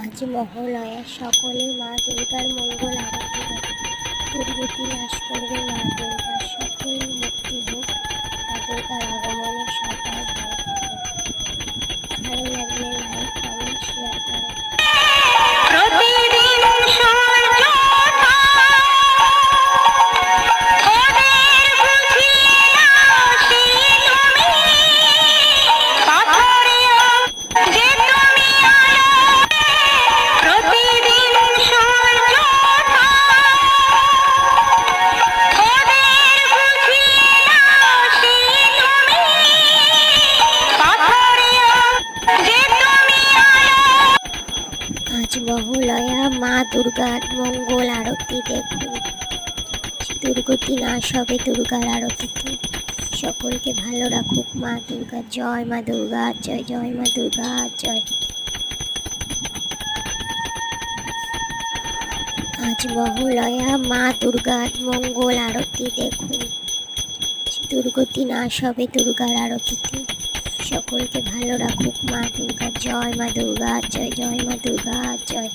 আজ মহালয়া, সকলে মা দুর্গার মঙ্গল আরতি দেয়। দুর্গতি নাশ করবে মা দুর্গা, সকলের মুক্তি হোক মা দুর্গার আগমনে। সবাই ভালো থাকো। ভালো লাগলে লাইক, কমেন্ট, শেয়ার করো। আজ মহালয়া, মা দুর্গার মঙ্গল আরতি দেখুন। দুর্গতি নাশ হবে দুর্গার আরতিতে। সকলকে ভালো রাখুক মা দুর্গা। জয় মা দুর্গা, জয় জয় মা দুর্গা, জয়। আজ মহালয়া, মা দুর্গার মঙ্গল আরতি দেখুন। দুর্গতি নাশ হবে দুর্গার আরতিতে। সকলকে ভালো রাখুক মা দুর্গা। জয় মা দুর্গা, জয় জয় মা দুর্গা, জয়।